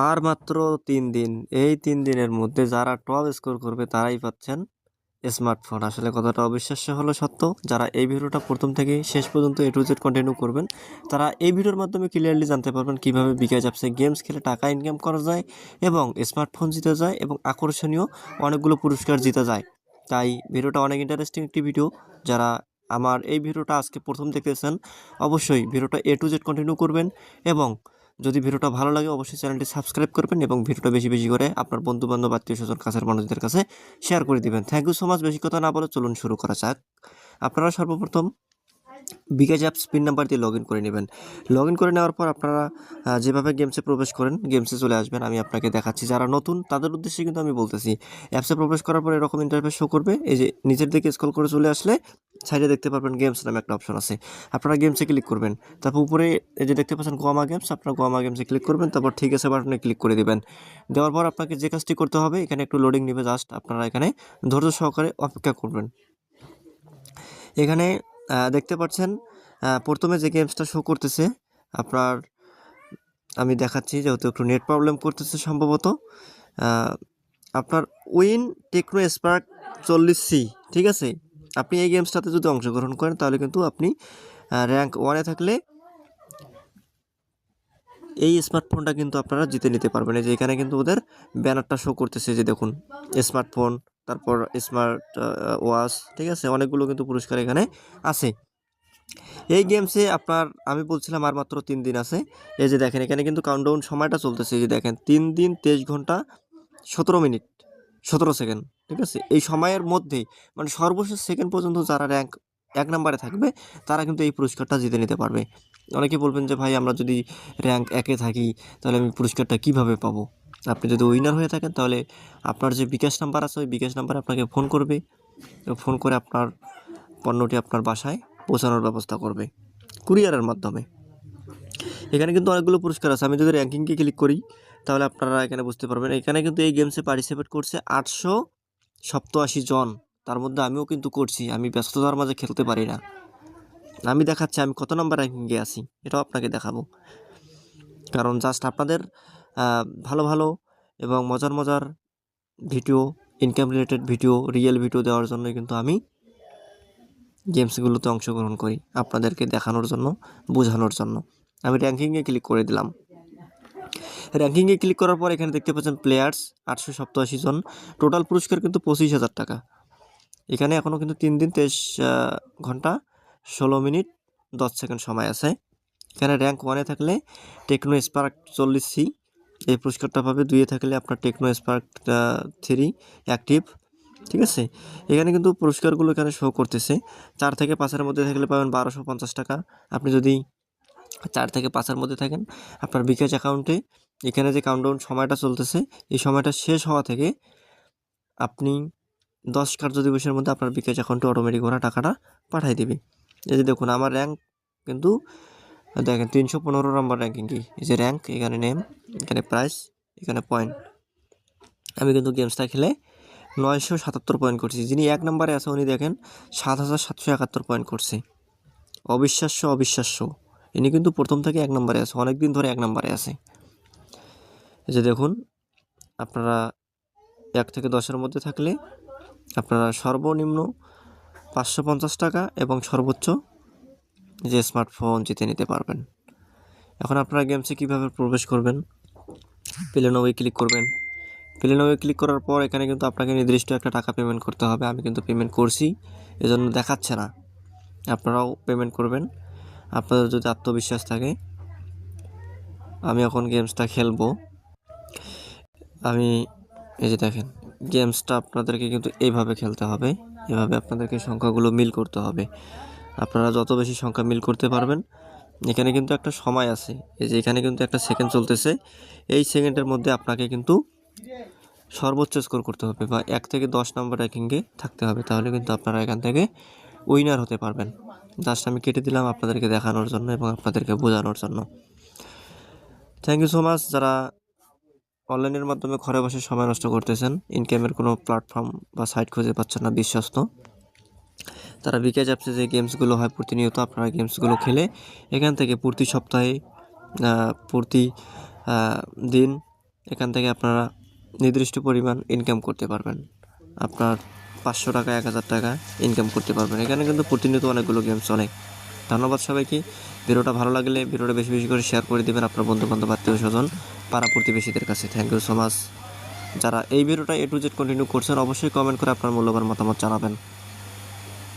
আর মাত্র 3 দিন। এই 3 দিনের মধ্যে যারা টপ স্কোর করবে তারাই পাচ্ছেন স্মার্টফোন। আসলে কথাটা অবিশ্বাস্য হলো সত্য। যারা এই ভিডিওটা প্রথম থেকে শেষ পর্যন্ত A to Z কন্টিনিউ করবেন, তারা এই ভিডিওর মাধ্যমে ক্লিয়ারলি জানতে পারবেন কীভাবে বিকাশ অ্যাপসে গেমস খেলে টাকা ইনকাম করা যায় এবং স্মার্টফোন জিতে যায় এবং আকর্ষণীয় অনেকগুলো পুরস্কার জিতে যায়। তাই ভিডিওটা অনেক ইন্টারেস্টিং একটি ভিডিও। যারা আমার এই ভিডিওটা আজকে প্রথম দেখতেছেন, অবশ্যই ভিডিওটা A to Z কন্টিনিউ করবেন এবং যদি ভিডিওটা ভালো লাগে অবশ্যই চ্যানেলটি সাবস্ক্রাইব করবেন এবং ভিডিওটা বেশি বেশি করে আপনার বন্ধুবান্ধব আত্মীয়স্বজন কাছের মানুষদের কাছে শেয়ার করে দিবেন। Thank you so much. বেশি কথা না বলে চলুন শুরু করা যাক। আপনারা সর্বপ্রথম বিকাশ অ্যাপস পিন নাম্বার দিয়ে লগ ইন করে নেবেন। লগ ইন করে নেওয়ার পর আপনারা যেভাবে গেমসে প্রবেশ করেন গেমসে চলে আসবেন। আমি আপনাকে দেখাচ্ছি, যারা নতুন তাদের উদ্দেশ্যে কিন্তু আমি বলতেছি। অ্যাপসে প্রবেশ করার পর এরকম ইন্টারফেস শো করবে। এই যে নিচের দিকে স্ক্রল করে চলে আসলে সাইডে দেখতে পারবেন গেমস নামে একটা অপশন আছে। আপনারা গেমসে ক্লিক করবেন। তারপর উপরে এই যে দেখতে পাচ্ছেন গোয়ামা গেমস, আপনারা গোয়ামা গেমসে ক্লিক করবেন। তারপর ঠিক আছে বাটনে ক্লিক করে দিবেন। দেওয়ার পর আপনাকে যে কাজটি করতে হবে, এখানে একটু লোডিং নেবে, জাস্ট আপনারা এখানে ধৈর্য সহকারে অপেক্ষা করবেন। এখানে দেখতে পাচ্ছেন প্রথমে যে গেমসটা শো করতেছে আপনার, আমি দেখাচ্ছি যেহেতু একটু নেট প্রবলেম করতেছে সম্ভবত। আপনার উইন টেকনো স্পার্ক 40C, ঠিক আছে। আপনি এই গেমসটাতে যদি অংশগ্রহণ করেন তাহলে কিন্তু আপনি র্যাঙ্ক 1-এ থাকলে এই স্মার্টফোনটা কিন্তু আপনারা জিতে নিতে পারবেন। এই যে এখানে কিন্তু ওদের ব্যানারটা শো করতেছে, যে দেখুন স্মার্টফোন, তারপর স্মার্ট ওয়াচ, ঠিক আছে, অনেকগুলো কিন্তু পুরস্কার এখানে আছে। এই গেমসে আপনার আমি বলছিলাম আর মাত্র 3 দিন আছে। এই যে দেখেন এখানে কিন্তু কাউন্টডাউন সময়টা চলতেছে। এই যে দেখেন 3 দিন 23 ঘন্টা 17 মিনিট 17 সেকেন্ড, ঠিক আছে। এই সময়ের মধ্যেই মানে সর্বশেষ সেকেন্ড পর্যন্ত যারা র্যাঙ্ক 1 নম্বরে থাকবে তারা কিন্তু এই পুরস্কারটা জিতে নিতে পারবে। অনেকে বলবেন যে ভাই আমরা যদি র্যাঙ্ক 1-এ থাকি তাহলে আমি পুরস্কারটা কিভাবে পাবো? আপনি যদি উইনার হয়ে থাকেন তাহলে আপনার যে বিকাশ নাম্বার আছে ওই বিকাশ নাম্বারে আপনাকে ফোন করবে। ফোন করে আপনার পণ্যটি আপনার বাসায় পৌঁছানোর ব্যবস্থা করবে কুরিয়ারের মাধ্যমে। এখানে কিন্তু অনেকগুলো পুরস্কার আছে। আমি যদি র্যাঙ্কিংকে ক্লিক করি তাহলে আপনারা এখানে বুঝতে পারবেন এখানে কিন্তু এই গেমসে পার্টিসিপেট করছে 887 জন। তার মধ্যে আমিও কিন্তু করছি। আমি ব্যস্ততার মাঝে খেলতে পারি না। আমি দেখাচ্ছি আমি কত নাম্বার র্যাঙ্কিংয়ে আছি, এটাও আপনাকে দেখাবো। কারণ জাস্ট আপনাদের ভালো ভালো এবং মজার মজার video, income related video, real video দেওয়ার জন্যই কিন্তু আমি গেমসগুলোতে অংশগ্রহণ করি, আপনাদেরকে দেখানোর জন্য, বোঝানোর জন্য। আমি র্যাঙ্কিংয়ে ক্লিক করে দিলাম। র্যাঙ্কিংয়ে ক্লিক করার পর এখানে দেখতে পাচ্ছেন প্লেয়ার্স 887 জন। টোটাল পুরস্কার কিন্তু 25,000 টাকা। এখানে এখনও কিন্তু 3 দিন 23 ঘন্টা 16 মিনিট 10 সেকেন্ড সময় আছে। এখানে র্যাঙ্ক 1-এ থাকলে টেকনো স্পার্ক 40C এই পুরস্কারটা পাবে। 2-এ থাকলে আপনার টেকনো স্পার্ক 3 অ্যাক্টিভ, ঠিক আছে। এখানে কিন্তু পুরস্কারগুলো এখানে শো করতেছে। 4 থেকে 5-এর মধ্যে থাকলে পাবেন 1250 টাকা। আপনি যদি 4 থেকে 5-এর মধ্যে থাকেন আপনার বিকাশ অ্যাকাউন্টে এখানে যে কাউন্টডাউন সময়টা চলতেছে এই সময়টা শেষ হওয়া থেকে আপনি 10 কার্যদিবসের মধ্যে আপনার বিকাশ অ্যাকাউন্টে অটোমেটিক ওরা টাকাটা পাঠিয়ে দেবে। এই যে দেখুন আমার র্যাঙ্ক কিন্তু দেখেন 315 নম্বর র্যাঙ্কিং। কি এই যে র্যাঙ্ক, এখানে নেম, এখানে প্রাইস, এখানে পয়েন্ট। আমি কিন্তু গেমসটা খেলে 977 পয়েন্ট করছি। যিনি 1 নম্বরে আছে উনি দেখেন 7771 পয়েন্ট করছে। অবিশ্বাস্য অবিশ্বাস্য। ইনি কিন্তু প্রথম থেকে 1 নম্বরে আছে, অনেক দিন ধরে 1 নম্বরে আছে। এই যে দেখুন আপনারা 1 থেকে 10-এর মধ্যে থাকলে আপনারা সর্বনিম্ন 550 টাকা এবং সর্বোচ্চ যে স্মার্টফোন জিতে নিতে পারবেন। এখন আপনারা গেমসে কীভাবে প্রবেশ করবেন, প্লে নাও ক্লিক করবেন। প্লে নাও ক্লিক করার পর এখানে কিন্তু আপনাকে নির্দিষ্ট একটা টাকা পেমেন্ট করতে হবে। আমি কিন্তু পেমেন্ট করছি, এজন্য দেখাচ্ছে না। আপনারাও পেমেন্ট করবেন আপনাদের যদি আত্মবিশ্বাস থাকে। আমি এখন গেমসটা খেলবো। আমি এই যে দেখেন গেমসটা আপনাদেরকে কিন্তু এইভাবে খেলতে হবে। এভাবে আপনাদেরকে সংখ্যাগুলো মিল করতে হবে। আপনারা যত বেশি সংখ্যা মিল করতে পারবেন, এখানে কিন্তু একটা সময় আছে। এই যে এখানে কিন্তু একটা সেকেন্ড চলতেছে। এই সেকেন্ডের মধ্যে আপনাকে কিন্তু সর্বোচ্চ স্কোর করতে হবে বা 1 থেকে 10 নম্বর র্যাঙ্কিংয়ে থাকতে হবে। তাহলে কিন্তু আপনারা এখান থেকে উইনার হতে পারবেন। জাস্ট আমি কেটে দিলাম আপনাদেরকে দেখানোর জন্য এবং আপনাদেরকে বোঝানোর জন্য। Thank you so much. যারা অনলাইনের মাধ্যমে ঘরে বসে সময় নষ্ট করতেছেন, ইনকামের কোনো প্ল্যাটফর্ম বা সাইট খুঁজে পাচ্ছেন না বিশ্বস্ত, তারা বিকাশ অ্যাপসে যে গেমসগুলো হয় প্রতিনিয়ত আপনারা গেমসগুলো খেলে এখান থেকে প্রতি সপ্তাহে প্রতি দিন এখান থেকে আপনারা নির্দিষ্ট পরিমাণ ইনকাম করতে পারবেন। আপনার 500 টাকা 1000 টাকা ইনকাম করতে পারবেন। এখানে কিন্তু প্রতিনিয়ত অনেকগুলো গেম চলে। ধন্যবাদ সবাইকে। ভিডিওটা ভালো লাগলে ভিডিওটা বেশি বেশি করে শেয়ার করে দেবেন আপনার বন্ধুবান্ধব আত্মীয় স্বজন পাড়া প্রতিবেশীদের কাছে। Thank you so much. যারা এই ভিডিওটা A to Z কন্টিনিউ করছেন অবশ্যই কমেন্ট করে আপনার মূল্যবান মতামত জানাবেন।